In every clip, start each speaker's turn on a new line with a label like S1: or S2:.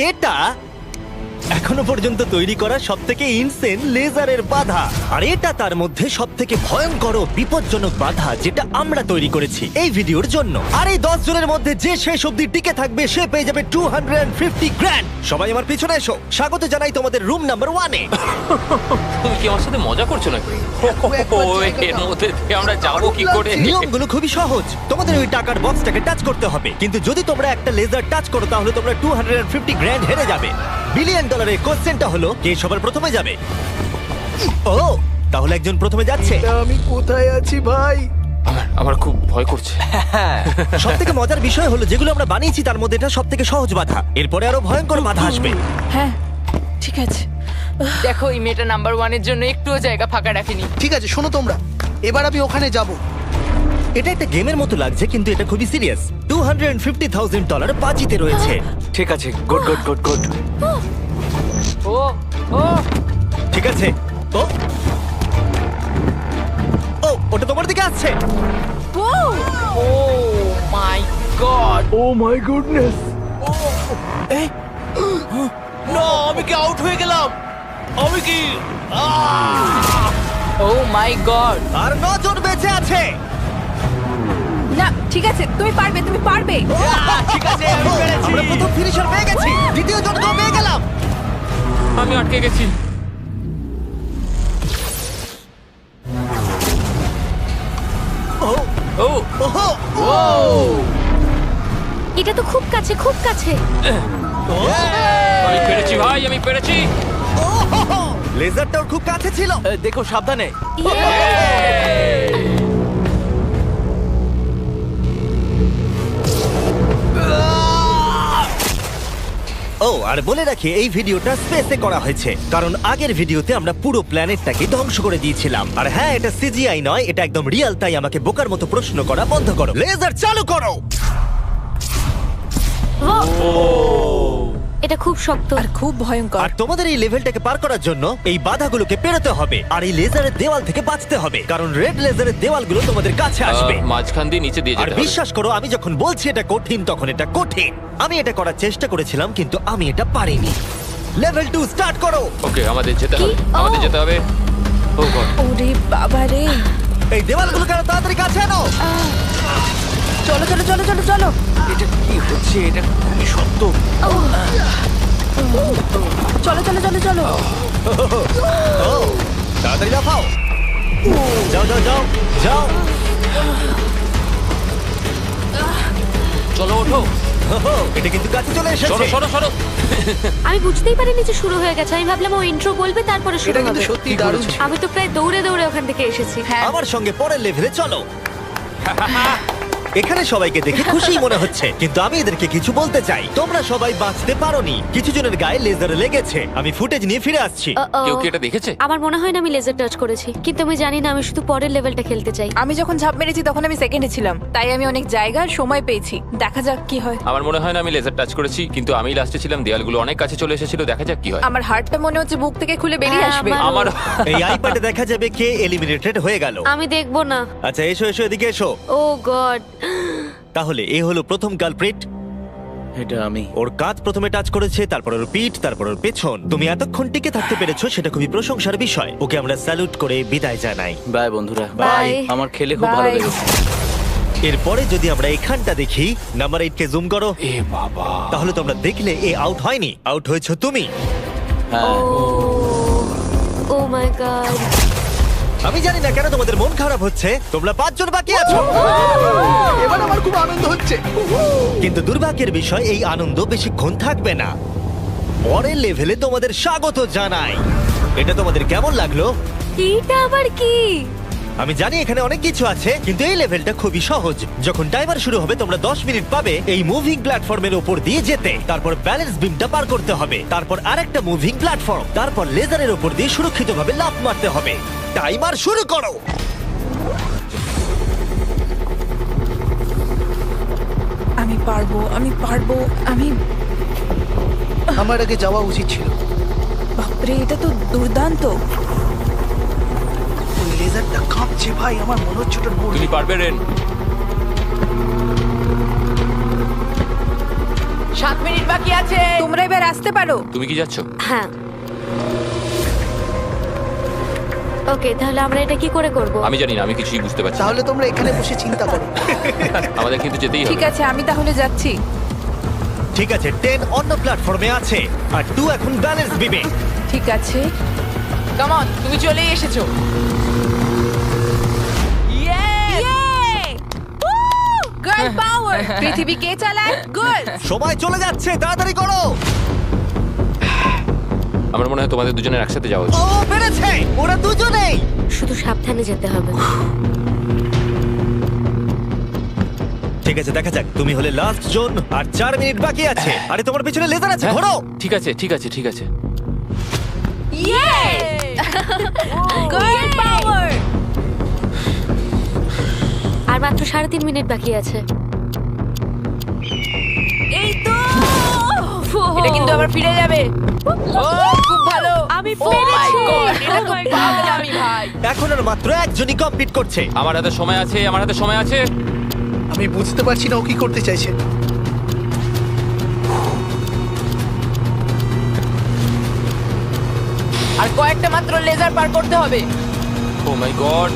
S1: এটা এখনো পর্যন্ত তৈরি করা সবথেকে ইনসেন লেজারের বাধা, আর এটা তার মধ্যে সবথেকে ভয়ঙ্কর ও বিপজ্জনক বাধা যেটা আমরা তৈরি করেছি এই ভিডিওর জন্য। আর এই 10 জনের মধ্যে যে শেষ অবধি টিকে থাকবে সে পেয়ে যাবে 250 গ্র্যান্ড। সবাই আমার পিছনে এসো, স্বাগত জানাই তোমাদের রুম নাম্বার 1 এ।
S2: তুমি কি আমার সাথে মজা করছো নাকি? এর মধ্যে দিয়ে আমরা যাবো কি করে?
S1: নিয়মগুলো খুবই সহজ, তোমাদের ওই টাকার বক্সটাকে টাচ করতে হবে, কিন্তু যদি তোমরা একটা লেজার টাচ করো তাহলে তোমরা 250 গ্র্যান্ড হেরে যাবে। বিলিয়ন ডলারের কোশ্চেনটা হলো কে সবার প্রথমে যাবে। ও, তাহলে একজন প্রথমে যাচ্ছে।
S3: আমি কোথায় আছি ভাই?
S2: আমার খুব ভয় করছে।
S1: সব থেকে মজার বিষয় হলো যেগুলো আমরা বানিয়েছি তার মধ্যে এটা সব থেকে সহজ বাধা, এরপরে আরো ভয়ঙ্কর বাধা আসবে।
S4: হ্যাঁ ঠিক আছে। দেখো এই মেয়েটা নাম্বার 1 এর জন্য একটুও জায়গা ফাঁকা রাখেনি।
S3: ঠিক আছে, শোনো তোমরা, এবার আমি ওখানে যাব।
S1: এটা একটা গেমের মতো লাগছে কিন্তু এটা খুবই সিরিয়াস। $250,000 বাজিতে রয়েছে।
S5: ঠিক আছে, গুড গুড গুড গুড।
S4: ও ও
S1: ঠিক আছে। ও ও, ওটা তোমার দিকে আসছে।
S4: Oh my god.
S3: Oh my goodness.
S5: না, আমি কি আউট হয়ে গেলাম? আমি কি?
S4: ও মাই গড।
S1: আর 9 জন বেঁচে আছে।
S4: না ঠিক আছে, তুমি পারবে তুমি পারবে।
S5: ঠিক আছে, আমি পেরেছি।
S1: আমরা প্রথম ফিনিশার পেয়ে গেছি, দ্বিতীয় জনকেও পেয়ে গেলাম।
S2: আমি আটকে গেছি।
S1: ও
S2: ও
S1: ওহো,
S6: এটা তো খুব কাছে খুব কাছে।
S2: আমি পেরেছি ভাই, আমি পেরেছি।
S1: ওহো, লেজারটাও খুব কাছে ছিল।
S5: দেখো সাবধানে।
S1: ও, আর বলে রাখি এই ভিডিওটা স্পেসে করা হয়েছে কারণ আগের ভিডিওতে আমরা পুরো প্ল্যানেটটাকে ধ্বংস করে দিয়েছিলাম। আর হ্যাঁ, এটা সিজিআই নয়, এটা একদম রিয়েল, তাই আমাকে বোকার মতো প্রশ্ন করা বন্ধ করো। লেজার চালু করো।
S6: এটা খুব শক্ত।
S4: আর খুব ভয়ঙ্কর।
S1: আর তোমাদের এই লেভেলটাকে পার করার জন্য এই বাধাগুলোকে পেরোতে হবে আর এই লেজারের দেওয়াল থেকে বাঁচতে হবে, কারণ রেড লেজারের দেওয়ালগুলো তোমাদের কাছে আসবে।
S2: মাঝখান দিয়ে নিচে দিয়ে
S1: আর
S2: যেতে হবে।
S1: বিশ্বাস করো, আমি যখন বলছি এটা কঠিন তখন এটা কঠিন। আমি এটা করার চেষ্টা করেছিলাম কিন্তু আমি এটা পারিনি। লেভেল 2 স্টার্ট করো।
S2: ওকে, আমাদের যেতে হবে,
S6: কি?
S2: আমাদের
S6: ও।
S2: যেতে হবে। ও গড।
S4: ওরে বাবা রে।
S1: এই দেওয়ালগুলো কেন তাড়াতাড়ি কাছে আনো।
S4: চলো চলো চলো চলো চলো।
S5: এটা কি হচ্ছে? এটা খুবই শক্ত।
S4: চলো চলো চলো চলো।
S1: ও, তাড়াতাড়ি লাফাও। যাও যাও যাও যাও।
S2: চলো ওঠো।
S1: ওহো, এটা কিন্তু কাছে চলে
S2: সরো
S1: এসেছে।
S2: সরো সরো।
S6: আমি বুঝতেই পারিনি যে শুরু হয়ে গেছে। আমি ভাবলাম ও ইন্ট্রো বলবে তারপরে শুরু
S3: এটা কিন্তু
S6: হবে।
S3: সত্যি দারুণ ছিল।
S6: আমি তো প্রায় দৌড়ে দৌড়ে ওখান থেকে এসেছি।
S4: হ্যাঁ
S1: আমার সঙ্গে পরের লেভেলে চলো। এখানে সবাইকে দেখে খুশি মনে হচ্ছে কিন্তু আমি এদেরকে কিছু বলতে চাই। তোমরা সবাই বাঁচতে পারোনি, কিছু জনের গায়ে লেজার লেগেছে। আমি ফুটেজ নিয়ে ফিরে আসছি।
S6: Uh-oh.
S2: কেউ কি এটা দেখেছে?
S6: আমার মনে হয় না আমি লেজার টাচ করেছি, কিন্তু আমি জানি না, আমি শুধু পরের লেভেলটা খেলতে চাই।
S4: আমি যখন ঝাঁপ মেরেছি তখন আমি সেকেন্ডে ছিলাম, তাই আমি অনেক জায়গার সময় পেয়েছি। দেখা যাক কি হয়।
S2: আমার মনে হয় না আমি লেজার টাচ করেছি, কিন্তু আমি লাস্টে ছিলাম, দেয়ালগুলো অনেক কাছে চলে এসেছিল। দেখা যাক কি হয়।
S4: আমার হার্টটা মনে হচ্ছে বুক থেকে খুলে বেরিয়ে
S6: হ্যাঁ,
S4: আসবে।
S2: আমার
S1: এই আইপ্যাডে দেখা যাবে কে এলিমিনেটেড হয়ে গেল।
S6: আমি দেখবো না।
S1: আচ্ছা, এসো এসো, এদিকে এসো।
S6: ও গড।
S1: তাহলে এ হলো প্রথম কালপ্রিট।
S5: এটা আমি।
S1: ওর কাঁধ প্রথমে টাচ করেছে, তারপর ওর পিঠ, তারপর ওর পেছন। তুমি এতক্ষণ টিকে থাকতে পেরেছো, সেটা খুবই প্রশংসার বিষয়। ওকে আমরা স্যালুট করে বিদায় জানাই।
S5: বাই বন্ধুরা।
S6: বাই।
S5: আমার খেলে খুব ভালো
S4: Bye.
S5: লেগেছে।
S1: এরপরে যদি আমরা এখানটা দেখি, নাম্বার 8 কে জুম করো,
S2: এ বাবা।
S1: তাহলে তোমরা দেখলে এ আউট হয়নি, আউট হয়েছো তুমি।
S5: হ্যাঁ,
S6: ও মাই গড।
S1: আমি জানি না কেন তোমাদের মন খারাপ হচ্ছে, তোমরা 5 জন বাকি আছো।
S3: এবার আমার খুব আনন্দ হচ্ছে।
S1: কিন্তু দুর্ভাগ্যের বিষয়, এই আনন্দ বেশিক্ষণ থাকবে না। পরের লেভেলে তোমাদের স্বাগত জানাই। এটা তোমাদের কেমন লাগলো?
S6: এটা আবার কি?
S1: আমি জানি এখানে অনেক কিছু আছে, কিন্তু এই লেভেলটা খুবই সহজ। যখন টাইমার শুরু হবে তোমরা 10 মিনিট পাবে এই মুভিং প্ল্যাটফর্মের উপর দিয়ে যেতে। তারপর ব্যালেন্স বিমটা পার করতে হবে, তারপর আরেকটা মুভিং প্ল্যাটফর্ম, তারপর লেজারের উপর দিয়ে সুরক্ষিতভাবে লাফ মারতে হবে। টাইমার শুরু করো।
S4: আমি পারবো আমি পারবো। আমি
S3: আমার আগে যাওয়া উচিত ছিল।
S4: বাপরে, এটা তো দুর্দান্ত।
S3: ওই লেজারটা কাঁপছে ভাই, আমার মনে হচ্ছে ওটা নড়বে।
S2: তুমি পারবে রেন।
S4: 7 মিনিট বাকি আছে।
S7: তোমরা এবার আসতে পারো।
S2: তুমি কি যাচ্ছ?
S6: হ্যাঁ ওকে, তাহলে আমরা এটা কি করে করব?
S2: আমি জানি না, আমি কিছুই বুঝতে পারছি না।
S3: তাহলে তোমরা এখানে বসে চিন্তা করো।
S2: আমাদের কিন্তু যেতেই হবে।
S7: ঠিক আছে, আমি তাহলে যাচ্ছি।
S1: ঠিক আছে, 10 অন্য প্ল্যাটফর্মে আছে আর 2 এখন ব্যালেন্স বিমে।
S7: ঠিক আছে।
S4: কাম অন, তুমি চলেই এসেছো।
S7: গার্ল পাওয়ার। পৃথিবী কে চালায়? গার্ল।
S1: সময় চলে যাচ্ছে, তাড়াতাড়ি করো।
S2: আমার মনে হয় তোমাদের দুজনের একসাথে যাওয়া উচিত।
S1: ও পেরেছে, ওরা দুজনেই।
S6: শুধু সাবধানে যেতে হবে।
S1: ঠিক আছে, দেখা যাক। তুমি হলে লাস্ট জোন আর 4 মিনিট বাকি আছে। আরে তোমার পিছনে লেজার আছে,
S2: হ্যাঁ,
S1: ঘোরো।
S2: ঠিক আছে ঠিক আছে ঠিক আছে।
S7: গার্ল পাওয়ার।
S6: আর মাত্র 3.5 মিনিট বাকি আছে।
S7: এই তো।
S4: এটা কিন্তু আবার ফিরে যাবে। ও খুব ভালো।
S6: আমি
S4: Oh my
S6: পেরেছি।
S4: God, এটা তো
S6: Oh my God.
S4: পাগলামি ভাই।
S1: এখন আর মাত্র একজনই কমপ্লিট করছে।
S2: আমার হাতে সময় আছে, আমার হাতে সময় আছে।
S3: আমি বুঝতে পারছি না ও কি করতে চাইছে।
S4: আর কয়েকটা মাত্র লেজার পার করতে হবে।
S2: ও মাই গড।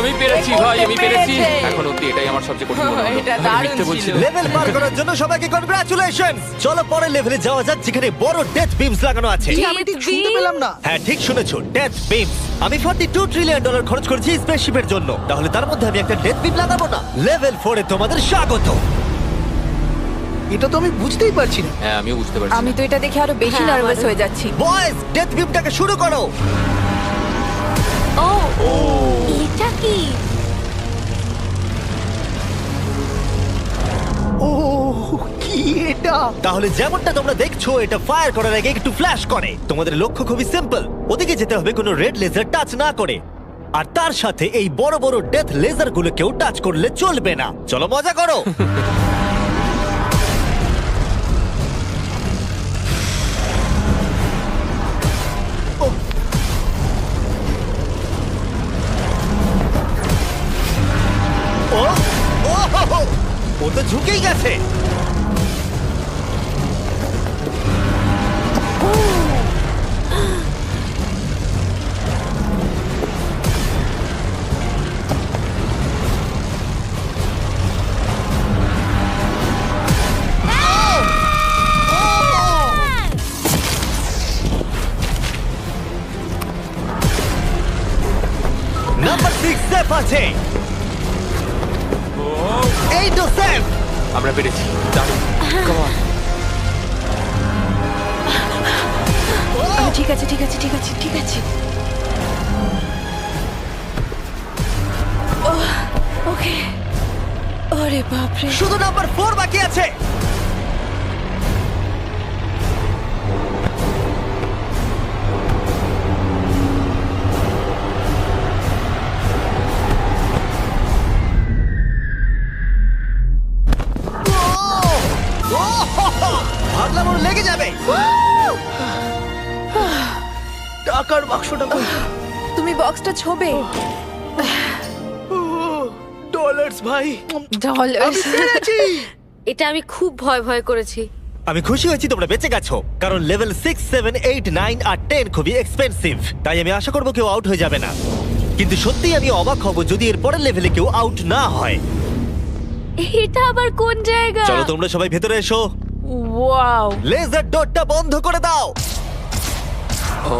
S2: আমি পেরেছি ভাই, আমি পেরেছি।
S4: পেরেছে।
S2: এখন অব্দি এটাই আমার সবচেয়ে কঠিন মনে হলো।
S4: এটা
S2: আমি
S4: দারুণ
S2: মিথ্যে বলছি
S4: ছিল।
S2: না।
S1: লেভেল পার করার জন্য সবাইকে কনগ্রাচুলেশনস। চলো পরের লেভেলে যাওয়া যাক, যেখানে বড় ডেথ বিমস লাগানো আছে।
S3: আমি ঠিক শুনতে পেলাম না।
S1: হ্যাঁ ঠিক শুনেছো, ডেথ বিমস। আমি $42 ট্রিলিয়ন খরচ করেছি স্পেসশিপের জন্য, তাহলে তার মধ্যে আমি একটা ডেথ বিম লাগাবো না? লেভেল 4 এ তোমাদের স্বাগত।
S3: এটা তো আমি বুঝতেই পারছি না।
S2: হ্যাঁ, আমিও বুঝতে পারছি।
S7: আমি তো এটা দেখে আরো বেশি
S6: হ্যাঁ,
S7: নার্ভাস
S6: আমারও।
S7: হয়ে যাচ্ছি।
S1: বয়েজ, ডেথ বিমটাকে শুরু করো।
S6: ও এটা কি?
S3: ও কি এটা?
S1: তাহলে যেমনটা তোমরা দেখছো, এটা ফায়ার করার আগে একটু ফ্ল্যাশ করে। তোমাদের লক্ষ্য খুবই সিম্পল, ওদিকে যেতে হবে কোনো রেড লেজার টাচ না করে। আর তার সাথে এই বড় বড় ডেথ লেজার গুলোকেও টাচ করলে চলবে না। চলো মজা করো। ও ও হো, হো, ও তো ঝুঁকেই গেছে। নাম্বার 6 সেফ আছে। এই তো সেফ।
S2: আমরা পেরেছি। দারুণ। Come on.
S7: ঠিক আছে ঠিক আছে ঠিক আছে ঠিক আছে। ওকে। ওরে বাপরে।
S1: শুধু নাম্বার 4 বাকি আছে। ভাবলাম ওর লেগে যাবে।
S3: টাকার বাক্সটা কই?
S7: তুমি বক্সটা ছোবে।
S3: ডলার্স ভাই।
S7: ডলার।
S3: আমি পেরেছি।
S6: এটা আমি খুব ভয় ভয় করেছি।
S1: আমি খুশি হয়েছি তোমরা বেঁচে গেছো, কারণ লেভেল 6, 7, 8, 9 আর 10 খুবই এক্সপেন্সিভ। তাই আমি আশা করবো কেউ আউট হয়ে যাবে না। কিন্তু সত্যি আমি অবাক হব যদি এর পরের লেভেলে কেউ আউট না হয়।
S6: এটা আবার কোন জায়গা?
S1: চলো তোমরা সবাই ভেতরে এসো।
S7: ওয়াও।
S1: লেজার ডটটা বন্ধ করে দাও।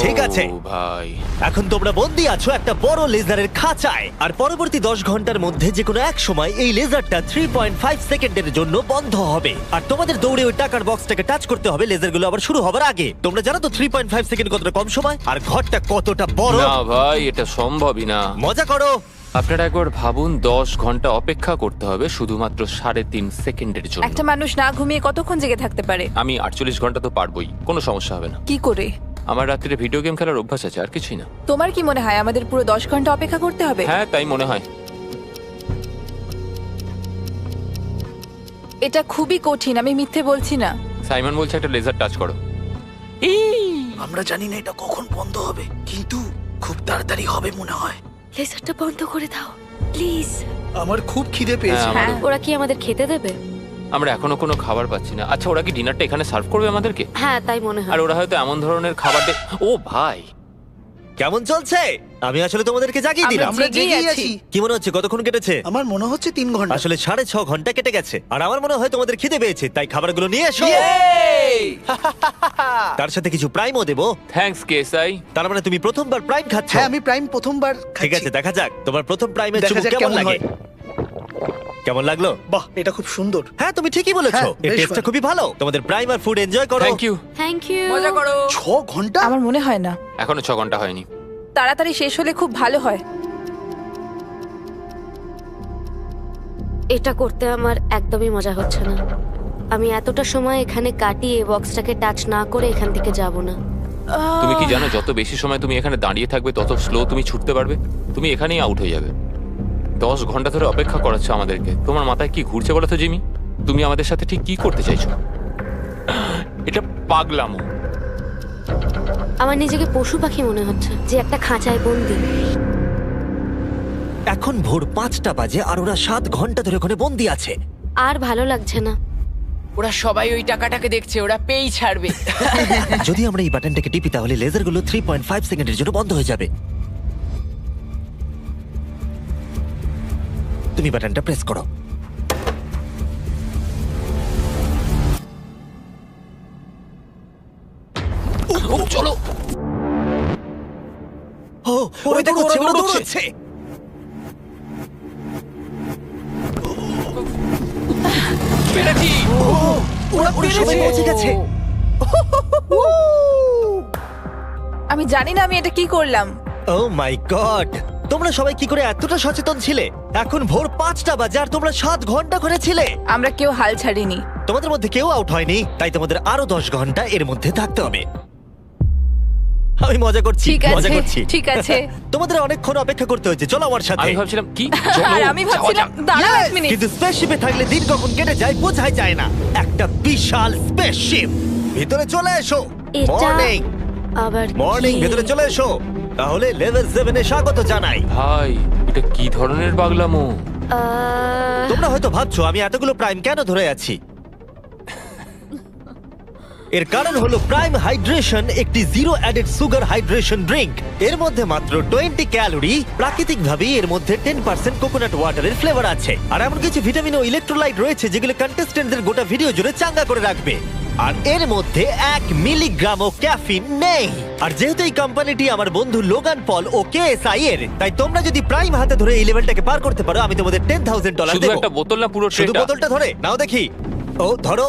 S1: ঠিক আছে।
S2: ও ভাই,
S1: এখন তোমরা বন্দি আছো একটা বড় লেজারের খাঁচায়, আর পরবর্তী 10 ঘন্টার মধ্যে যে কোনো এক সময় এই লেজারটা 3.5 সেকেন্ডের জন্য বন্ধ হবে। আর তোমাদের দৌড়ে ওই টাকার বক্সটাকে টাচ করতে হবে লেজারগুলো আবার শুরু হবার আগে। তোমরা জানো তো 3.5 সেকেন্ড কতটা কম সময়, আর ঘরটা কতটা বড়।
S2: না ভাই, এটা সম্ভবই না।
S1: মজা করো।
S2: আপনারা একবার ভাবুন, 10 ঘন্টা অপেক্ষা করতে হবে শুধুমাত্র 3.5 সেকেন্ডের জন্য।
S7: একটা মানুষ না ঘুমিয়ে কতক্ষণ জেগে থাকতে পারে?
S2: আমি 48 ঘন্টা তো পারবোই, কোনো সমস্যা হবে না।
S7: কি করে?
S2: আমার রাত্রিরে ভিডিও গেম খেলার অভ্যাস আছে, আর কিছুই না।
S7: তোমার কি মনে হয় আমাদের পুরো 10 ঘন্টা অপেক্ষা করতে হবে?
S2: হ্যাঁ, তাই মনে হয়।
S7: এটা খুবই কঠিন, আমি মিথ্যে বলছি না।
S2: সাইমন বলছে একটা লেজার টাচ করো।
S3: আমরা জানি না এটা কখন বন্ধ হবে, কিন্তু খুব তাড়াতাড়ি হবে মনে হয়।
S6: লেজারটা বন্ধ করে দাও প্লিজ।
S3: আমার খুব খিদে পেয়েছে।
S2: হ্যাঁ,
S6: ওরা কি আমাদের খেতে দেবে?
S2: আমরা এখনো কোনো খাবার পাচ্ছি না। আচ্ছা, ওরা কি ডিনারটা এখানে সার্ভ করবে আমাদেরকে?
S6: হ্যাঁ তাই মনে
S2: আর
S6: হয়।
S2: ওরা হয়তো এমন ধরনের খাবার ও ভাই,
S1: কেমন চলছে? আমি আসলে তোমাদেরকে জাগিয়ে দিলাম।
S3: আমরা
S7: জেগেই
S3: জেগেই
S7: আছি।
S3: আছি।
S1: কি মনে হচ্ছে কতক্ষণ কেটেছে?
S3: আমার মনে হচ্ছে 3 ঘন্টা।
S1: আসলে 6.5 ঘন্টা কেটে গেছে। আর আমার মনে হয় তোমাদের খিদে পেয়েছে, তাই খাবারগুলো নিয়ে এসো। তার সাথে কিছু প্রাইমও দেবো।
S2: থ্যাঙ্কস কেসাই।
S1: তার মানে তুমি প্রথমবার প্রাইম খাচ্ছ?
S3: হ্যাঁ, আমি প্রাইম প্রথমবার খাচ্ছি।
S1: ঠিক আছে, দেখা যাক তোমার প্রথম প্রাইমের
S3: দেখা
S1: চুমুক
S3: যাক
S1: কেমন
S3: কেমন
S1: লাগে।
S3: হয়।
S1: কেমন লাগলো?
S3: বাহ, এটা খুব সুন্দর।
S1: হ্যাঁ, তুমি ঠিকই বলেছো।
S3: হ্যাঁ,
S1: এর
S3: বেশ
S1: টেস্টটা
S3: ভালো।
S1: খুবই ভালো। তোমাদের প্রাইম আর ফুড এনজয় করো।
S2: Thank you.
S6: Thank you.
S4: মজা করো।
S3: 6 ঘন্টা?
S7: আমার মনে হয় না,
S2: এখনো 6 ঘন্টা হয়নি।
S7: তাড়াতাড়ি শেষ হলে খুব ভালো হয়।
S6: এটা করতে আমার একদমই মজা হচ্ছে না। আমি এতটা সময় এখানে কাটিয়ে বক্সটাকে টাচ না করে এখান থেকে যাব না।
S2: তুমি কি জানো যত বেশি সময় তুমি এখানে দাঁড়িয়ে থাকবে তত স্লো তুমি ছুটতে পারবে। তুমি এখানেই আউট হয়ে যাবে। 10 ঘন্টা ধরে অপেক্ষা করাচ্ছ আমাদেরকে। তোমার মাথায় কি ঘুরছে বলো তো জিমি? তুমি আমাদের সাথে ঠিক কি করতে চাইছো? এটা পাগলামো।
S6: আমার নিজেকে পশু পাখি মনে হচ্ছে যে একটা খাঁচায় বন্দি।
S1: এখন ভোর 5টা বাজে আর ওরা 7 ঘন্টা ধরে ওখানে বন্দি আছে।
S6: আর ভালো লাগছে না।
S4: ওরা সবাই ওই টাকাটাকে দেখছে, ওরা পেই ছাড়বে।
S1: যদি আমরা এই বাটনটাকে টিপি তাহলে লেজারগুলো 3.5 সেকেন্ডের জন্য বন্ধ হয়ে যাবে। তুমি বাটনটা প্রেস করো।
S2: চলো।
S1: ও, ওরা দৌড়চ্ছে, ওরা দৌড়চ্ছে।
S2: পেরেছি।
S1: ওরা সবাই পৌঁছে গেছে।
S7: আমি জানি না আমি এটা কি করলাম।
S1: ও মাই গড, তোমরা সবাই কি করে এতটা সচেতন ছিলে? এখন ভোর 5টা বাজে আর তোমরা 7 ঘন্টা করে ছিলে।
S7: আমরা কেউ হাল ছাড়িনি।
S1: তোমাদের মধ্যে কেউ আউট হয়নি, তাই তোমাদের আরো 10 ঘন্টা এর মধ্যে থাকতে হবে। আমি মজা করছি,
S7: ঠিক
S1: মজা
S7: আছে,
S1: করছি।
S7: ঠিক আছে।
S1: তোমাদের অনেকক্ষণ অপেক্ষা করতে হয়েছে, চলো আমার সাথে।
S2: আমি ভাবছিলাম কি
S7: আর আমি ভাবছিলাম দাঁড়াও এক মিনিট।
S1: কিন্তু স্পেসশিপে থাকলে দিন কখন কেটে যায় বোঝাই যায় না। একটা বিশাল স্পেসশিপ। ভিতরে চলে এসো।
S6: এটা
S1: মর্নিং,
S6: আবার
S1: মর্নিং,
S6: কি?
S1: ভিতরে চলে এসো। তাহলে লেভেল 7 এ স্বাগত জানাই।
S2: ভাই, এটা কি ধরনের পাগলামো?
S1: তোমরা হয়তো ভাবছো আমি এতগুলো প্রাইম কেন ধরে আছি। এর কারণ হলো প্রাইম হাইড্রেশন একটি zero added sugar hydration drink. এর মধ্যে মাত্র 20 ক্যালোরি। প্রাকৃতিকভাবেই এর মধ্যে 10% কোকোনাট ওয়াটারের ফ্লেভার আছে। আর এমন কিছু ভিটামিন ও ইলেকট্রোলাইট রয়েছে যেগুলো কন্টেস্টেন্টদের গোটা ভিডিও জুড়ে চাঙ্গা করে রাখবে। আর এর মধ্যে 1 মিলিগ্রামও ক্যাফিন নেই। আর যেহেতু এই কোম্পানিটি আমার বন্ধু লোগান পল ও কেএসআই এর, তাই তোমরা যদি প্রাইম হাতে ধরে এই লেভেলটাকে পার করতে পারো আমি তোমাদের $10,000
S2: শুধু
S1: দেবো।
S2: একটা বোতল না পুরো
S1: শুধু
S2: ট্রেটা?
S1: বোতলটা ধরে নাও দেখি। ও ধরো।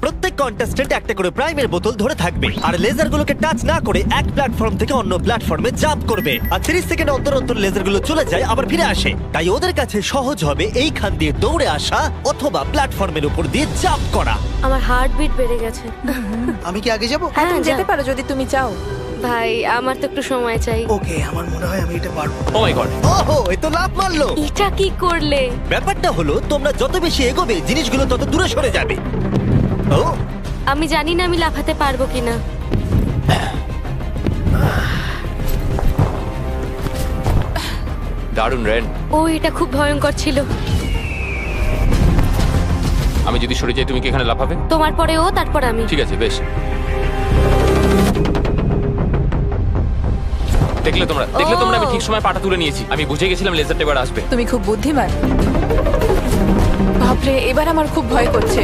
S1: প্রত্যেক কন্টেস্টেন্ট একটা করে প্রাইমের বোতল ধরে থাকবে আর লেজারগুলোকে টাচ না করে এক প্ল্যাটফর্ম থেকে অন্য প্ল্যাটফর্মে জাম্প করবে। আর 30 সেকেন্ড অন্তর অন্তর লেজারগুলো চলে যায় আবার ফিরে আসে। তাই ওদের কাছে সহজ হবে এইখান দিয়ে দৌড়ে আসা অথবা প্ল্যাটফর্মের উপর দিয়ে জাম্প করা।
S6: আমার হার্টবিট বেড়ে গেছে।
S3: আমি কি আগে যাব?
S7: হ্যাঁ, তুমি
S6: যাও।
S7: যেতে পারো যদি তুমি চাও।
S6: ভাই আমার তো একটু সময় চাই।
S3: ওকে, আমার মনে হয় আমি এটা পারবো।
S2: ও মাই গড।
S1: ওহো, এ তো লাভ মারলো।
S6: এটা কি করলে?
S1: ব্যাপারটা হলো তোমরা যত বেশি এগোবে জিনিসগুলো তত দূরে সরে যাবে। ও,
S6: আমি জানি না আমি লাফাতে পারবো কিনা।
S2: দারুণ রেন।
S6: ও এটা খুব ভয়ঙ্কর ছিল।
S2: আমি যদি সরে যাই তুমি কি এখানে লাফাবে?
S6: তোমার পরে ও, তারপর আমি।
S2: ঠিক আছে, বেশ। দেখলে তোমরা আমি ঠিক সময় পাটা তুলে নিয়েছি। আমি বুঝে গেছিলাম লেজারটা এবার আসবে।
S7: তুমি খুব বুদ্ধিমান। বাপরে, এবার আমার খুব ভয় করছে।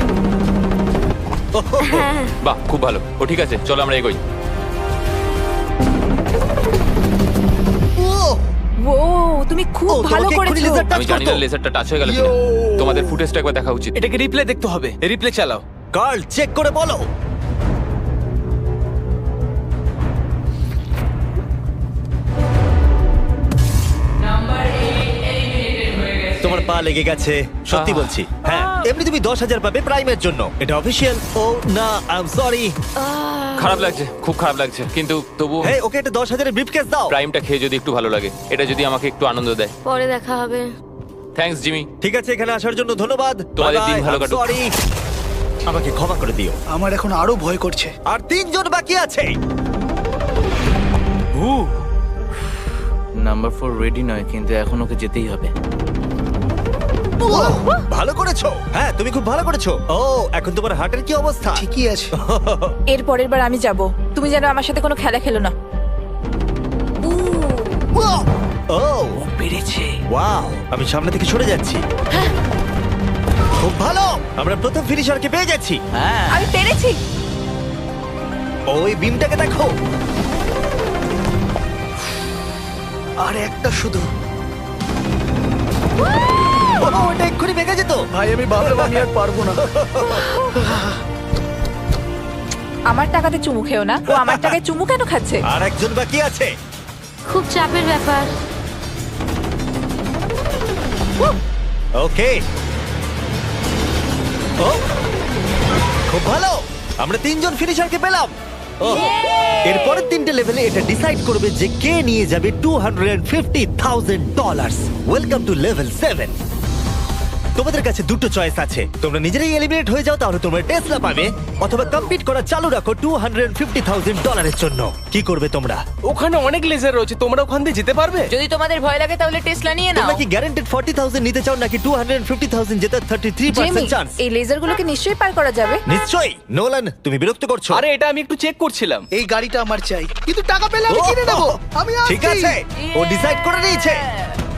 S2: বাহ, খুব ভালো। ও ঠিক আছে, চলো আমরা এগোই।
S7: ও, তুমি খুব
S1: ও,
S7: ভালো
S1: তোমাকে এক্ষুনি
S7: করেছো।
S1: laser touch
S2: আমি জানি না
S1: করতো।
S2: লেজারটা টাচ হয়ে গেল কিনা। তোমাদের ফুটেজটা একবার দেখা উচিত।
S5: এটাকে রিপ্লে দেখতে হবে। রিপ্লে চালাও।
S1: কার্ল চেক করে বলো। তোমার পা লেগে গেছে, সত্যি বলছি। হ্যাঁ, এমনি তুমি 10,000 পাবে প্রাইমের জন্য, এটা অফিসিয়াল। ও না, আই এম সরি।
S2: খারাপ লাগছে, খুব খারাপ লাগছে, কিন্তু তবু
S1: হ্যাঁ, ওকে একটা 10,000-এর ব্রিফকেস দাও।
S2: প্রাইমটা খেয়ে যদি একটু ভালো লাগে, এটা যদি আমাকে একটু আনন্দ দেয়।
S6: পরে দেখা হবে।
S2: Thanks Jimmy.
S1: ঠিক আছে, এখানে আসার জন্য ধন্যবাদ।
S2: তোমাদের দিন ভালো কাটুক।
S1: সরি, আমাকে ক্ষমা করে দিও।
S3: আমার এখন আরো ভয় করছে।
S1: আর 3 জন বাকি আছে।
S5: নাম্বার 4 রেডি নয়, কিন্তু এখন ওকে যেতেই হবে।
S1: ভালো করেছো। হ্যাঁ, তুমি খুব ভালো করেছো। ও, এখন তোমার হার্টের কি অবস্থা?
S3: ঠিকই আছে।
S7: এর পরের বার আমি যাব, তুমি যেন আমার সাথে কোনো খেলা খেলো না।
S1: ও,
S3: পেরেছে।
S1: ওয়াও, আমি সামনে থেকে সরে যাচ্ছি। খুব ভালো, আমরা প্রথম ফিনিশারকে পেয়ে যাচ্ছি।
S5: হ্যাঁ,
S7: আমি পেরেছি।
S1: ওই বিমটাকে দেখো।
S3: আর একটা শুধু।
S1: ও, ওটা এক্ষুনি ভেঙে যেত।
S3: ভাই আমি ভাবলাম আমি আর পারবো না।
S7: আমার টাকাতে চুমু খেও না। ও আমার টাকায় চুমু কেন খাচ্ছে?
S1: আর একজন বাকি আছে।
S6: খুব চাপের ব্যাপার।
S1: ওকে। ও, খুব ভালো, আমরা তিনজন ফিনিশারকে পেলাম। ও, এরপরের তিনটে লেভেলে এটা ডিসাইড করবে যে কে নিয়ে যাবে $250,000। Welcome to level 7। তোমাদের কাছে দুটো চয়েস আছে, তোমরা নিজেরাই এলিমিনেট হয়ে যাও, তাহলে তোমরা টেসলা পাবে, অথবা কম্পিট করা চালু রাখো $250,000 জন্য। কি করবে তোমরা?
S5: ওখানে অনেক লেজার রয়েছে, তোমরা ওখান দিয়ে যেতে পারবে?
S4: যদি তোমাদের ভয় লাগে তাহলে টেসলা নিয়ে নাও।
S1: তোমরা কি গ্যারান্টেড 40,000 নিতে চাও নাকি 250,000 জেতার 33% চান্স?
S7: এই লেজারগুলোকে নিশ্চয়ই পার করা যাবে।
S1: নিশ্চয়ই। নোলান, তুমি বিরক্ত করছো।
S5: আরে এটা আমি একটু চেক করছিলাম।
S3: এই গাড়িটা আমার চাই, কিন্তু টাকা পেলে আমি কিনে নেবো। আমি
S1: ঠিক
S3: আসছি।
S1: আছে, ও ডিসাইড করে নিয়েছে।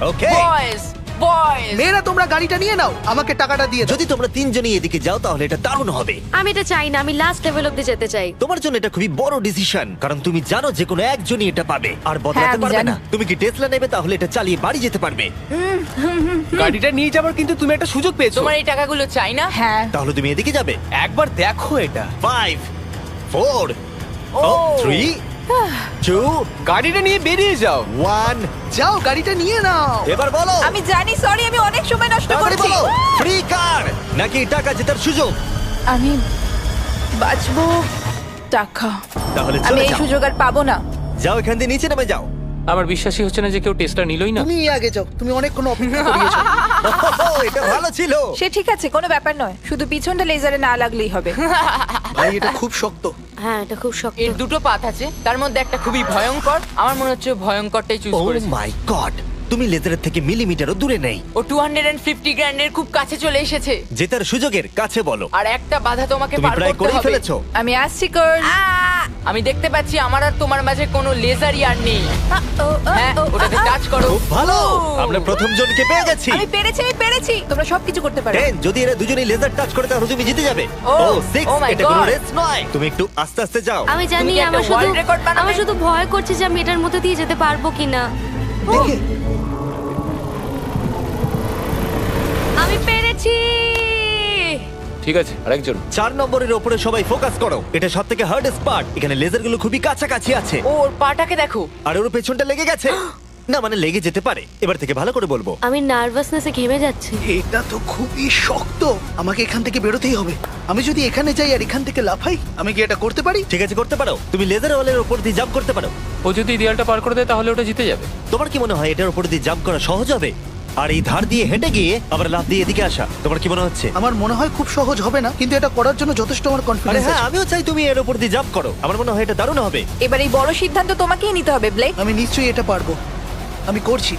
S1: ওকে,
S4: বয়েজ বয়েজ
S3: মেয়েরা তোমরা গাড়িটা নিয়ে নাও, আমাকে টাকাটা দিয়ে দাও।
S1: যদি তোমরা তিনজনই এদিকে যাও তাহলে এটা দারুণ হবে।
S6: আমি এটা চাই না, আমি লাস্ট লেভেল অব্দি যেতে চাই।
S1: তোমার জন্য এটা খুবই বড় ডিসিশন, কারণ তুমি জানো যে কোনো একজনই এটা পাবে আর বদলাতে
S7: হ্যাঁ, আমি
S1: পারবে
S7: জানি।
S1: না। তুমি কি টেসলা নেবে? তাহলে এটা চালিয়ে বাড়ি যেতে পারবে।
S5: গাড়িটা নিয়ে যাবার কিন্তু তুমি একটা সুযোগ পেয়েছো।
S4: তোমার এই টাকাগুলো চাই না।
S7: হ্যাঁ,
S1: তাহলে তুমি এদিকে যাবে।
S5: একবার দেখো এটা।
S1: 5 4 3 2
S5: গাড়িটা নিয়ে বেরিয়ে যাও।
S1: 1।
S3: যাও গাড়িটা নিয়ে নাও।
S1: এবার বলো,
S7: আমি জানি, সরি, আমি অনেক সময় নষ্ট
S1: তাড়াতাড়ি
S7: করছি।
S1: বলো, ফ্রি কার নাকি টাকা জেতার সুযোগ?
S7: আমি বাঁচবো টাকা।
S1: তাহলে
S7: আমি
S1: চলে
S7: এই
S1: যাও।
S7: সুযোগ আর পাবো না।
S1: যাও, এখান দিয়ে নিচে নেমে যাও।
S2: আমার বিশ্বাসই হচ্ছে না যে কেউ টেস্টটা নিলই না।
S3: তুমি আগে যাও, তুমি অনেকক্ষণ অপেক্ষা করিয়েছো।
S1: এটা ভালো ছিল।
S7: সে ঠিক আছে, কোনো ব্যাপার নয়, শুধু পিছনটা লেজারে না লাগলেই হবে।
S3: ভাই এটা খুব শক্ত।
S6: হ্যাঁ, এটা খুব শক্ত।
S4: এর দুটো পাত আছে, তার মধ্যে একটা খুবই ভয়ঙ্কর। আমার মনে হচ্ছে ও ভয়ঙ্করটাই চুজ
S1: ও
S4: করেছে।
S1: মাই গড, তুমি লেজারের থেকে মিলিমিটারও দূরে নেই।
S4: ও 250 গ্র্যান্ডের খুব কাছে চলে এসেছে।
S1: জেতার সুযোগের কাছে বলো।
S4: আর একটা বাধা তোমাকে
S1: তুমি
S4: পার
S1: প্রায়
S4: করতে
S1: করেই
S4: হবে।
S1: ফেলেছো।
S7: আমি আসছি কর।
S4: আমি দেখতে পাচ্ছি আমার আর তোমার মাঝে কোনো লেজারই আর নেই। হ্যাঁ, ওটাকে টাচ করো।
S1: খুব ভালো, আমরা প্রথম জনকে পেয়ে গেছি।
S7: আমি পেরেছি। তোমরা সবকিছু করতে পারো।
S1: 10, যদি এরা দুজনেই লেজার টাচ করে তাহলে তুমি জিতে যাবে।
S4: ও,
S1: 6,
S4: oh my
S1: এটা কোনো
S4: God.
S1: রেস নয়। তুমি একটু আস্তে আস্তে যাও।
S6: আমি জানি,
S4: তুমি কি একটা world record বানাবে?
S6: আমার শুধু ভয় করছে যে আমি এটার মধ্যে দিয়ে যেতে পারবো কিনা।
S3: দেখে
S6: আমি পেরেছি।
S2: ঠিক আছে, আরেকজন।
S1: 4 নম্বরের উপরে সবাই ফোকাস করো। এটা সবথেকে হার্ডেস্ট পার্ট। এখানে লেজারগুলো খুবই কাছাকাছি আছে।
S4: ওর পাটাকে দেখো।
S1: আর ওর পেছনটা লেগে গেছে। না মানে লেগে যেতে পারে। এবার থেকে ভালো করে বলবো।
S6: আমি নার্ভাসনেসে ঘেমে যাচ্ছি।
S3: এটা তো খুবই শক্ত, আমাকে এখান থেকে বেরোতেই হবে। আমি যদি এখানে যাই আর এখান থেকে লাফাই, আমি কি এটা করতে পারি?
S1: ঠিক আছে, করতে পারো। তুমি লেজার ওয়ালের উপর দিয়ে জাম্প করতে পারো।
S2: ও যদি এই দেয়ালটা পার করে দেয় তাহলে ওটা জিতে যাবে।
S1: তোমার কি মনে হয় এটার উপর দিয়ে জাম্প করা সহজ হবে? আর এই ধার দিয়ে হেঁটে গিয়ে আবার লাফ দিয়ে এদিকে আসা, তোমার কি মনে হচ্ছে?
S3: আমার মনে হয় খুব সহজ হবে না, কিন্তু এটা করার জন্য যথেষ্ট আমার
S1: আরে
S3: কনফিডেন্স
S1: হ্যাঁ,
S3: আছে।
S1: আমিও চাই তুমি এর উপর দিয়ে জাম্প করো। আমার মনে হয় এটা দারুণ হবে।
S7: এবার এই বড় সিদ্ধান্ত তোমাকেই নিতে হবে, ব্লেক।
S3: আমি নিশ্চয়ই এটা পারবো, আমি করছি।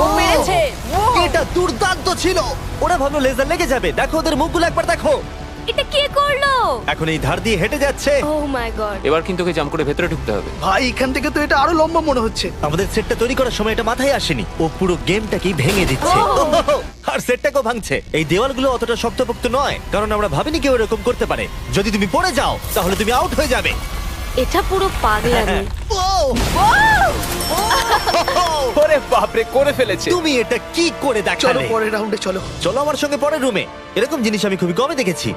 S4: ও পেরেছে।
S1: এটা দুর্দান্ত ছিল। ওরা ভাবলো লেজার লেগে যাবে। দেখো ওদের মুখগুলো একবার দেখো।
S6: এটা কে করলো?
S1: এখন এই ধার দিয়ে হেঁটে যাচ্ছে।
S6: ও মাই গড।
S2: এবার কিন্তু ওকে জাম্প করে ভেতরে ঢুকতে হবে।
S3: ভাই এখান থেকে তো এটা আরো লম্বা মনে হচ্ছে।
S1: আমাদের সেটটা তৈরি করার সময় এটা মাথায় আসেনি। ও পুরো গেমটাকেই ভেঙে দিচ্ছে। আর সেটটাকেও ভাঙছে। এই দেওয়ালগুলো অতটা শক্তপোক্ত নয়, কারণ আমরা ভাবিনি কেউ এরকম করতে পারে। যদি তুমি পড়ে যাও তাহলে তুমি আউট হয়ে যাবে।
S6: এটা পুরো পাগলামি।
S5: ওরে বাপরে, করে ফেলেছে।
S1: তুমি এটা কি করে
S3: চলো
S1: দেখালে?
S3: পরের রাউন্ডে চলো।
S1: চলো আমার সঙ্গে পরের রুমে। এরকম জিনিস আমি খুবই কমে দেখেছি।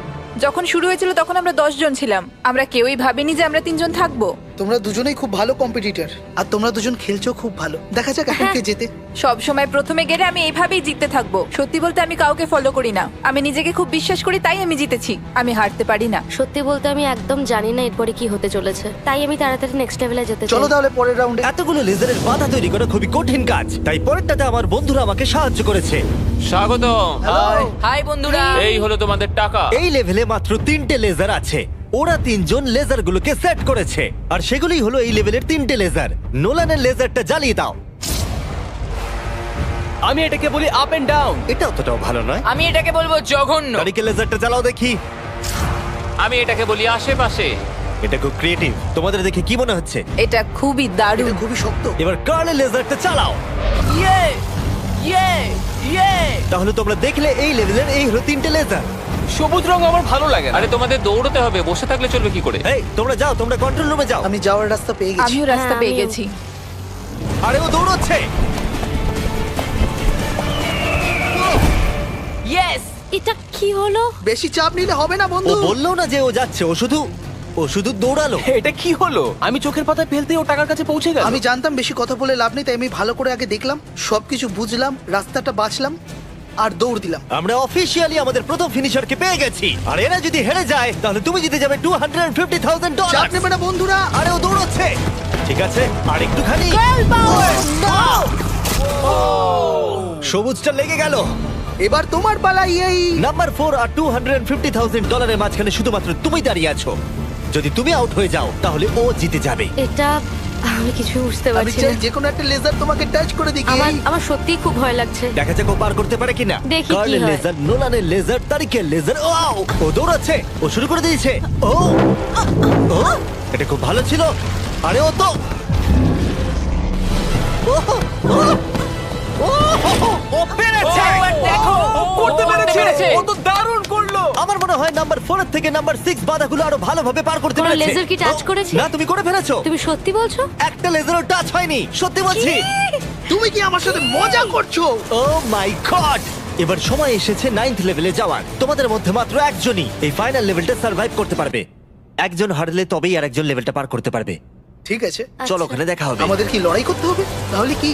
S7: যখন শুরু হয়েছিল তখন আমরা 10 জন ছিলাম। আমরা কেউই ভাবিনি যে আমরা 3 জন থাকবো।
S3: তোমরা দুজনেই খুব ভালো কম্পিটিটর, আর তোমরা দুজন খেলছো খুব ভালো। দেখা যাক এখন কে জেতে।
S7: সব সময় প্রথমে গেলে আমি এইভাবেই জিততে থাকবো। সত্যি বলতে আমি কাউকে ফলো করি না, আমি নিজেকে খুব বিশ্বাস করি, তাই আমি জিতেছি। আমি হারতে পারি না।
S6: সত্যি বলতে আমি একদম জানি না এরপরে কি হতে চলেছে, তাই আমি তাড়াতাড়ি নেক্সট লেভেলে যেতে চাই।
S3: চলো তাহলে পরের রাউন্ডে।
S1: এতগুলো লেজারের বাধা তৈরি করা খুবই কঠিন কাজ, তাই পরেরটাতে আমার বন্ধুরা আমাকে সাহায্য করেছে।
S2: স্বাগত।
S4: হাই বন্ধুরা।
S2: এই হলো তোমাদের টাকা।
S1: এই লেভেলে মাত্র 3টে লেজার আছে। ওরা 3 জন লেজারগুলোকে সেট করেছে, আর সেগুলোই হলো এই লেভেলের 3টে লেজার। নোলানের লেজারটা জ্বালিয়ে দাও।
S5: আমি এটাকে বলি আপ এন্ড ডাউন।
S1: এটা অতটাও ভালো নয়।
S4: আমি এটাকে বলবো জঘন্য।
S1: কারিকে লেজারটা জ্বালাও দেখি।
S2: আমি এটাকে বলি আশেপাশে।
S1: এটা খুব ক্রিয়েটিভ। তোমাদের দেখে কি মনে হচ্ছে?
S7: এটা খুবই দারুণ।
S3: এটা খুবই শক্ত।
S1: এবার কার্লের লেজারটা চালাও।
S4: ইয়ে ইয়ে ইয়ে।
S1: তাহলে তোমরা দেখলে এই লেভেলের এই হলো 3টে লেজার।
S5: সবুজ রং আমার ভালো লাগে না।
S2: আরে তোমাদের দৌড়তে হবে, বসে থাকলে চলবে কি করে?
S1: এই তোমরা যাও, তোমরা কন্ট্রোল রুমে যাও।
S3: আমি যাওয়ার রাস্তা পেয়ে গেছি।
S7: আমিও রাস্তা
S6: হ্যাঁ,
S7: পেয়ে
S6: আমিও।
S7: গেছি।
S1: আরে ও দৌড়চ্ছে।
S4: ইয়েস।
S6: এটা কি হলো?
S3: বেশি চাপ নিলে হবে না
S1: ও
S3: বন্ধু।
S1: বললো না যে ও যাচ্ছে, ও শুধু দৌড়ালো।
S5: এটা কি হলো? আমি চোখের পাতায় ফেলতে ও টাকার কাছে পৌঁছে গেল।
S3: আমি জানতাম বেশি কথা বলে লাভ নেই, তাই আমি ভালো করে আগে দেখলাম, সবকিছু বুঝলাম, রাস্তাটা বাঁচলাম আর দৌড় দিলাম।
S1: আমরা অফিসিয়ালি আমাদের প্রথম ফিনিশারকে পেয়ে গেছি, আর এরা যদি হেরে যায় তাহলে তুমি জিতে যাবে $250,000।
S3: চাপ নেবে না বন্ধুরা।
S1: আরে ও দৌড়চ্ছে। ঠিক আছে, আর একটুখানি। সবুজটা লেগে গেল।
S3: এবার তোমার পালা। এই
S1: নাম্বার 4 আর $250,000 মাঝখানে শুধুমাত্র তুমি দাঁড়িয়ে আছো। যদি তুমি আউট হয়ে যাও তাহলে ও জিতে যাবে।
S6: এটা আমি কিছু বুঝতে
S3: আমি
S6: পারছি
S3: চাই
S6: না।
S3: যে কোনো একটা লেজার তোমাকে টাচ করে দিই।
S6: আমার সত্যিই খুব ভয় লাগছে।
S1: দেখা যাক ও পার করতে পারে কিনা।
S6: দেখি কি
S1: কার্লের
S6: হয়।
S1: লেজার, নোলানের লেজার, তারিকের লেজার। ও দৌড়াচ্ছে। ও শুরু করে দিয়েছে। ও এটা খুব ভালো ছিল। আরে ও তো ও পেরেছে।
S4: দেখো
S5: ও করতে পেরেছে।
S4: পেরেছে।
S5: ও তো দারুণ করলো।
S1: আমার মনে হয় নাম্বার 4 এর থেকে নাম্বার 6 বাধাগুলো আরো ভালোভাবে পার করতে
S6: তোমার
S1: পেরেছে।
S6: লেজার কি টাচ করেছে?
S1: না, তুমি করে ফেলেছো।
S6: তুমি সত্যি বলছো?
S1: একটা লেজারও টাচ হয়নি, সত্যি বলছি।
S3: তুমি কি আমার সাথে মজা করছো?
S1: ও মাই গড! এবার সময় এসেছে 9th লেভেলে যাওয়ার। তোমাদের মধ্যে মাত্র একজনই এই ফাইনাল লেভেলটা সার্ভাইভ করতে পারবে। একজন হারলে তবেই আর একজন লেভেলটা পার করতে পারবে।
S3: ঠিক আছে,
S1: চলো ওখানে দেখা হবে।
S3: আমাদের কি লড়াই করতে হবে? তাহলে কি?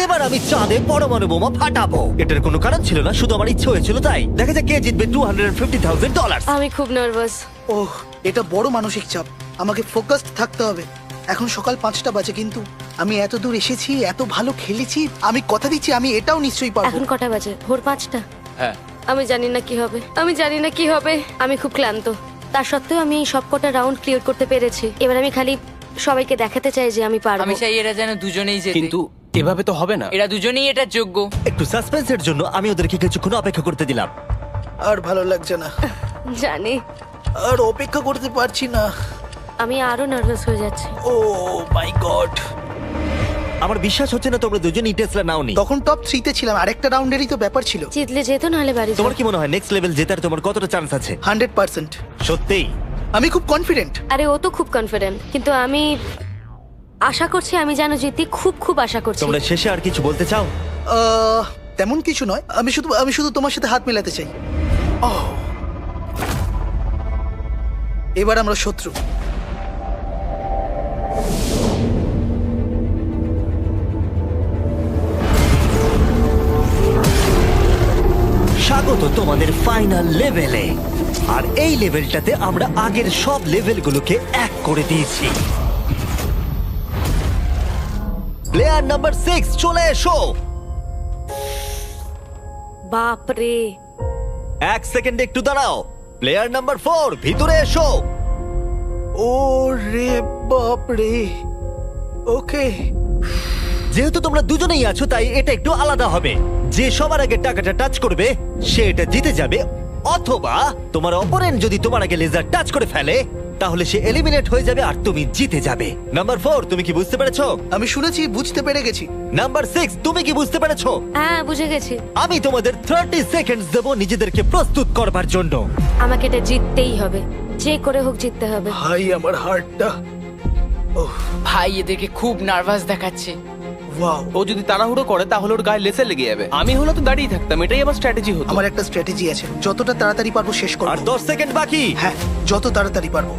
S1: এবার আমি চাঁদে পরমাণু বোমা ফাটাবো। এটার কোনো কারণ ছিল না, শুধু আমার ইচ্ছে হয়েছিল তাই। দেখা যাক কে জিতবে $250,000।
S6: আমি খুব নার্ভাস।
S3: ওহ, এটা বড় মানসিক চাপ। আমাকে ফোকাসড থাকতে হবে। এখন সকাল 5টা বাজে, কিন্তু আমি এত দূর এসেছি, এত ভালো খেলেছি। আমি কথা দিচ্ছি আমি এটাও নিশ্চয়ই পারবো।
S6: এখন কটা বাজে? ভোর 5টা।
S2: হ্যাঁ।
S6: আমি জানি না কি হবে, আমি জানি না কি হবে। আমি খুব ক্লান্ত, তার সত্ত্বেও আমি এই সবকটা রাউন্ড ক্লিয়ার করতে পেরেছি। এবার আমি খালি সবাইকে দেখাতে চাই যে আমি পারবো।
S4: আমি চাই এরা যেন দুজনেই জেতে।
S5: কিন্তু এভাবে তো হবে না।
S4: এরা দুজনেই এটার যোগ্য।
S1: একটু সাসপেন্সের জন্য আমি ওদেরকে কিছুক্ষণ অপেক্ষা করতে দিলাম।
S3: আর ভালো লাগছে না,
S6: জানি।
S3: আর অপেক্ষা করতে পারছি না।
S6: আমি আরো নার্ভাস হয়ে যাচ্ছি।
S3: ও মাই গড!
S1: আমার বিশ্বাস হচ্ছে না তোমরা দুজনই টেসলা নাওনি।
S3: তখন টপ 3 তে ছিলাম, আরেকটা রাউন্ডেরই তো ব্যাপার ছিল।
S6: জিতলে যেত, নাহলে বাড়ি
S1: তোমার
S6: যাও।
S1: কি মনে হয় নেক্সট লেভেল জেতার তোমার কতটা চান্স আছে?
S3: 100%।
S1: সত্যিই?
S3: আমি খুব কনফিডেন্ট।
S6: আরে ও তো খুব কনফিডেন্ট, কিন্তু আমি আশা করছি আমি যেন জিতি। খুব খুব আশা করছি।
S1: তোমরা শেষে আর কিছু বলতে চাও?
S3: তেমন কিছু নয়, আমি শুধু তোমার সাথে হাত মেলাতে চাই। এবার আমরা শত্রু।
S1: স্বাগত তোমাদের ফাইনাল লেভেলে। আর এই লেভেলটাতে আমরা আগের সব লেভেলগুলোকে এক করে দিয়েছি। প্লেয়ার নাম্বার 6 চলে এসো।
S6: বাপ রে!
S1: 1 সেকেন্ড একটু দাঁড়াও। প্লেয়ার নাম্বার 4 ভিতরে এসো।
S3: ও রে বাপ রে। ওকে,
S1: যেহেতু তোমরা দুজনেই আছো তাই এটা একটু আলাদা হবে। যে সবার আগে টাকাটা টাচ করবে সে এটা জিতে যাবে, অথবা তোমার অপোনেন্ট যদি তোমার আগে লেজার টাচ করে ফেলে তাহলে সে এলিমিনেট হয়ে যাবে আর তুমি জিতে যাবে। নাম্বার 4 তুমি কি বুঝতে পেরেছো?
S3: আমি শুনেছি, বুঝতে পেরে গেছি।
S1: নাম্বার 6 তুমি কি বুঝতে পেরেছো?
S6: হ্যাঁ, বুঝে গেছি।
S1: আমি তোমাদের 30 সেকেন্ড দেব নিজেদেরকে প্রস্তুত করবার জন্য।
S6: আমাকে এটা জিততেই হবে, যে করে হোক জিততে হবে।
S3: ভাই, আমার হার্টটা।
S4: ভাই এদেরকে খুব নার্ভাস দেখাচ্ছে।
S3: ওয়াও,
S5: ও যদি তাড়াহুড়ো করে তাহলে ওর গায়ে লেসে লেগে যাবে। আমি হলে তো দাঁড়িয়ে থাকতাম, এটাই আমার স্ট্র্যাটেজি হতো।
S3: আমার একটা স্ট্র্যাটেজি আছে, যতটা তাড়াতাড়ি পারবো শেষ
S1: আর
S3: করব।
S1: 10 সেকেন্ড বাকি।
S3: হ্যাঁ, যত তাড়াতাড়ি পারবো।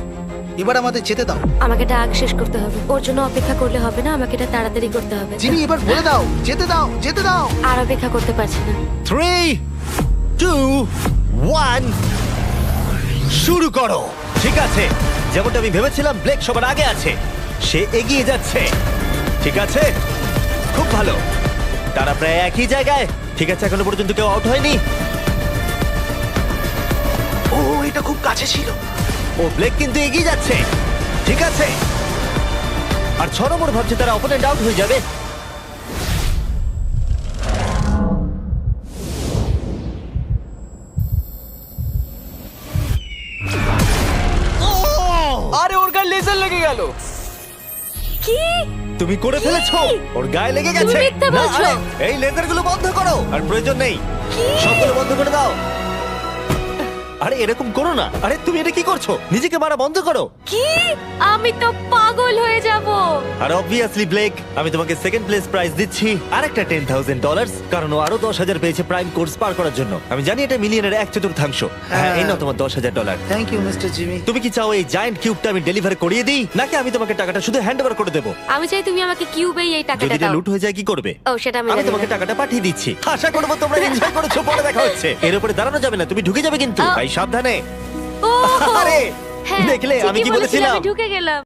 S3: এবার আমাদের যেতে দাও।
S6: আমাকে এটা আগ শেষ করতে হবে, ওর জন্য অপেক্ষা করলে হবে না, আমাকে এটা তাড়াতাড়ি করতে হবে।
S3: জিমি এবার বলে দাও, যেতে দাও, যেতে দাও।
S6: আর অপেক্ষা করতে পারছি না।
S1: 3, 2, 1 শুরু করো। ঠিক আছে, যেমনটা আমি ভেবেছিলাম ব্লেক সবার আগে আছে, সে এগিয়ে যাচ্ছে। ঠিক আছে, খুব ভালো। তারা প্রায় একই জায়গায়। ঠিক আছে, এখনো পর্যন্ত কেউ আউট হয়নি।
S3: ও, এটা খুব কাছে ছিল।
S1: ও ব্লেক কিন্তু এগিয়ে যাচ্ছে। ঠিক আছে, আর 6 নম্বর ভাবছে তারা অপোনেন্ট আউট হয়ে যাবে।
S5: আরে ওর গায়ে লেজার লেগে গেল।
S6: কি?
S1: তুমি করে ফেলেছো, ওর গায়ে লেগে গেছে।
S6: তুমি মিথ্যে
S1: না,
S6: বলছো।
S1: আরে, এই লেজারগুলো বন্ধ করো, আর প্রয়োজন নেই, সবগুলো বন্ধ করে দাও। আরে এরকম করো না। আরে তুমি এটা কি করছো? নিজেকে মারা বন্ধ করো।
S6: কি? আমি তো পাগল হয়ে যাব।
S1: আর অবভিয়াসলি ব্লেক, আমি তোমাকে সেকেন্ড প্লেস প্রাইজ দিচ্ছি আর একটা $10,000, কারণ ও আরো 10,000 পেয়েছে প্রাইম কোর্স পার করার জন্য। আমি জানি এটা মিলিয়নের 1/4। হ্যাঁ, এই নাও তোমার $10,000।
S3: Thank you mister Jimmy.
S1: তুমি কি চাও এই জায়ান্ট কিউবটা আমি ডেলিভার করিয়ে দিই, নাকি আমি তোমাকে টাকাটা শুধু হ্যান্ড ওভার করে দেবো?
S6: আমি চাই তুমি আমাকে কিউবেই এই
S1: যদি
S6: টাকাটা
S1: এটা
S6: দাও।
S1: লুট হয়ে যায় কি করবে?
S6: ও, সেটা আমি
S1: আমি
S6: জানি
S1: তোমাকে
S6: না।
S1: টাকাটা পাঠিয়ে দিচ্ছি। আশা করবো তোমরা এনজয় করেছো। পরে দেখা হচ্ছে। এর উপরে দাঁড়ানো যাবে না, তুমি ঢুকে যাবে কিন্তু।
S6: আহ।
S1: তাই সাবধানে।
S6: ও,
S1: আরে
S6: হ্যাঁ,
S1: দেখলে আমি
S6: ঠিকই
S1: কি
S6: বলেছিলে,
S1: বলেছিলাম?
S6: আমি ঢুকে গেলাম।